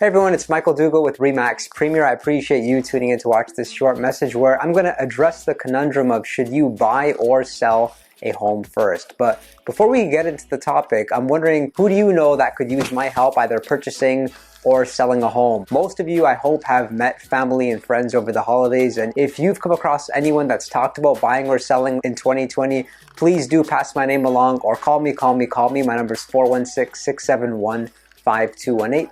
Hey everyone, it's Michael Dougal with Remax Premier. I appreciate you tuning in to watch this short message where I'm going to address the conundrum of should you buy or sell a home first. But before we get into the topic, I'm wondering, who do you know that could use my help either purchasing or selling a home? Most of you, I hope, have met family and friends over the holidays, and if you've come across anyone that's talked about buying or selling in 2020, please do pass my name along or call me. My number is 416-671-5218.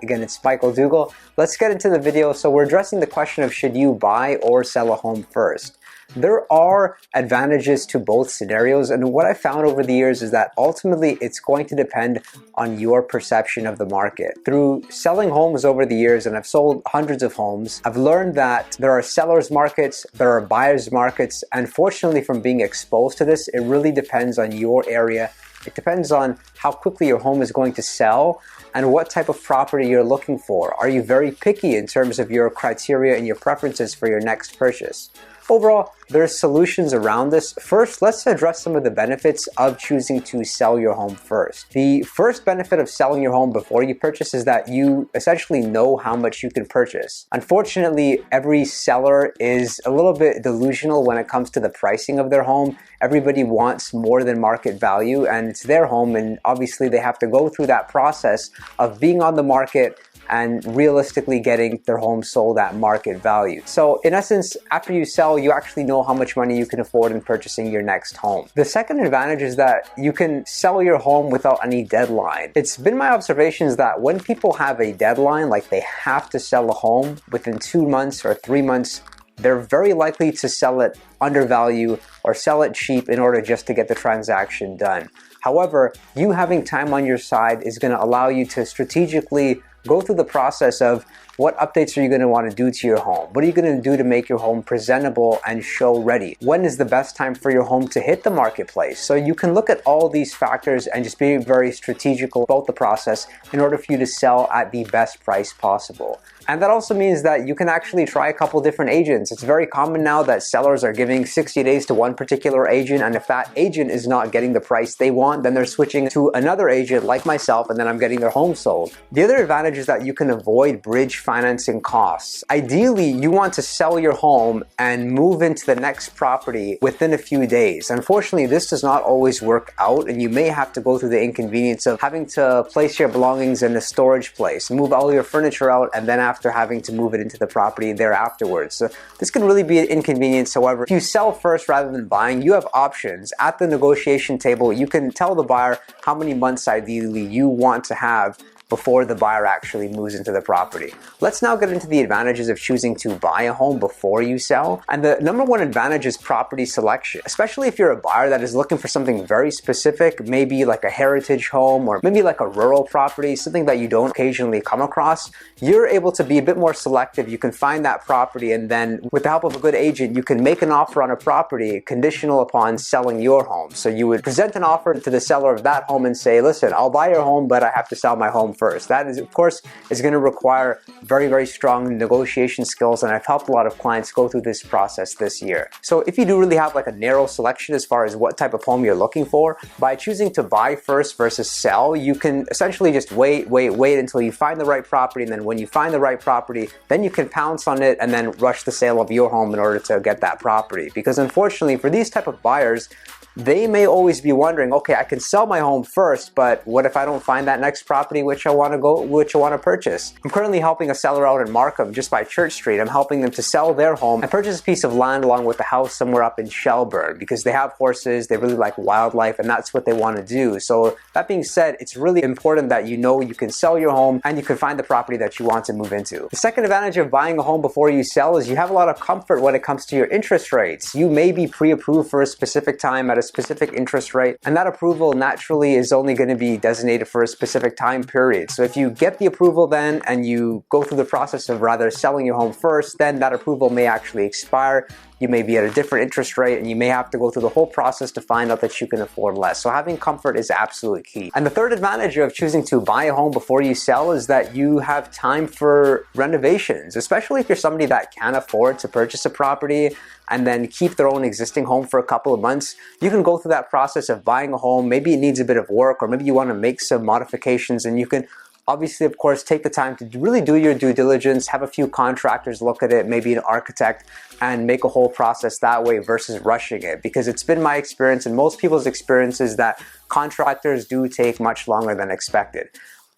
Again, it's Michael Dougal. Let's get into the video. So we're addressing the question of should you buy or sell a home first. There are advantages to both scenarios, and what I found over the years is that ultimately it's going to depend on your perception of the market. Through selling homes over the years, and I've sold hundreds of homes, I've learned that there are sellers markets, there are buyers markets, and fortunately from being exposed to this, it really depends on your area. It depends on how quickly your home is going to sell and what type of property you're looking for. Are you very picky in terms of your criteria and your preferences for your next purchase? Overall, there's solutions around this. First, let's address some of the benefits of choosing to sell your home first. The first benefit of selling your home before you purchase is that you essentially know how much you can purchase. Unfortunately, every seller is a little bit delusional when it comes to the pricing of their home. Everybody wants more than market value, and it's their home, and obviously they have to go through that process of being on the market and realistically getting their home sold at market value. So in essence, after you sell, you actually know how much money you can afford in purchasing your next home. The second advantage is that you can sell your home without any deadline. It's been my observations that when people have a deadline, like they have to sell a home within 2 months or 3 months, they're very likely to sell it under value or sell it cheap in order just to get the transaction done. However, you having time on your side is going to allow you to strategically go through the process of what updates are you going to want to do to your home? What are you going to do to make your home presentable and show ready? When is the best time for your home to hit the marketplace? So you can look at all these factors and just be very strategical about the process in order for you to sell at the best price possible. And that also means that you can actually try a couple different agents. It's very common now that sellers are giving 60 days to one particular agent, and if that agent is not getting the price they want, then they're switching to another agent like myself, and then I'm getting their home sold. The other advantage is that you can avoid bridge financing costs. Ideally, you want to sell your home and move into the next property within a few days. Unfortunately, this does not always work out, and you may have to go through the inconvenience of having to place your belongings in a storage place, move all your furniture out, and then after having to move it into the property there afterwards. So this can really be an inconvenience. However, if you sell first rather than buying, you have options. At the negotiation table, you can tell the buyer how many months ideally you want to have before the buyer actually moves into the property. Let's now get into the advantages of choosing to buy a home before you sell. And the number one advantage is property selection, especially if you're a buyer that is looking for something very specific, maybe like a heritage home or maybe like a rural property, something that you don't occasionally come across. You're able to be a bit more selective. You can find that property, and then with the help of a good agent, you can make an offer on a property conditional upon selling your home. So you would present an offer to the seller of that home and say, listen, I'll buy your home, but I have to sell my home first. That is, of course, is going to require very, very strong negotiation skills, and I've helped a lot of clients go through this process this year. So if you do really have like a narrow selection as far as what type of home you're looking for, by choosing to buy first versus sell, you can essentially just wait until you find the right property, and then when you find the right property, then you can pounce on it and then rush the sale of your home in order to get that property. Because unfortunately, for these type of buyers, they may always be wondering, okay, I can sell my home first, but what if I don't find that next property which I want to purchase? I'm currently helping a seller out in Markham, just by Church Street. I'm helping them to sell their home and purchase a piece of land along with the house somewhere up in Shelburne, because they have horses, they really like wildlife, and that's what they want to do. So that being said, it's really important that you know you can sell your home and you can find the property that you want to move into. The second advantage of buying a home before you sell is you have a lot of comfort when it comes to your interest rates. You may be pre-approved for a specific time at a specific interest rate, and that approval naturally is only going to be designated for a specific time period. So if you get the approval then and you go through the process of rather selling your home first, then that approval may actually expire. You may be at a different interest rate, and you may have to go through the whole process to find out that you can afford less. So having comfort is absolutely key. And the third advantage of choosing to buy a home before you sell is that you have time for renovations, especially if you're somebody that can't afford to purchase a property and then keep their own existing home for a couple of months. You can go through that process of buying a home. Maybe it needs a bit of work, or maybe you want to make some modifications, and you can Obviously, of course, take the time to really do your due diligence, have a few contractors look at it, maybe an architect, and make a whole process that way versus rushing it. Because it's been my experience and most people's experiences that contractors do take much longer than expected.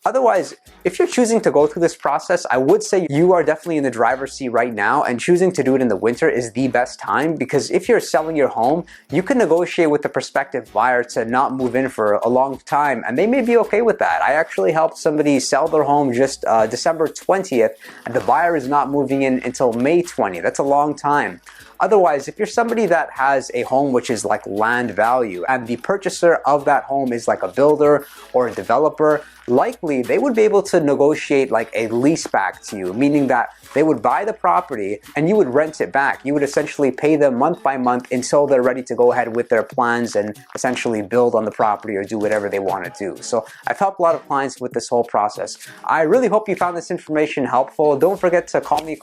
Otherwise, if you're choosing to go through this process, I would say you are definitely in the driver's seat right now, and choosing to do it in the winter is the best time, because if you're selling your home, you can negotiate with the prospective buyer to not move in for a long time, and they may be okay with that. I actually helped somebody sell their home just December 20th, and the buyer is not moving in until May 20th. That's a long time. Otherwise, if you're somebody that has a home which is like land value and the purchaser of that home is like a builder or a developer, likely they would be able to negotiate like a lease back to you, meaning that they would buy the property and you would rent it back. You would essentially pay them month by month until they're ready to go ahead with their plans and essentially build on the property or do whatever they want to do. So I've helped a lot of clients with this whole process. I really hope you found this information helpful. Don't forget to call me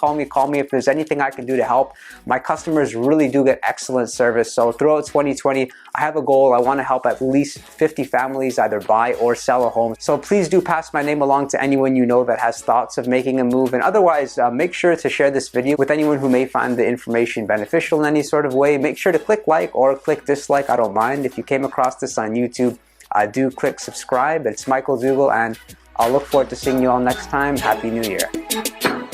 if there's anything I can do to help. My customers really do get excellent service. So throughout 2020, I have a goal. I want to help at least 50 families either buy or sell a home. So please do pass my name along to anyone you know that has thoughts of making a move. And otherwise, make sure to share this video with anyone who may find the information beneficial in any sort of way. Make sure to click like or click dislike. I don't mind. If you came across this on YouTube, do click subscribe. It's Michael Dougal, and I'll look forward to seeing you all next time. Happy New Year.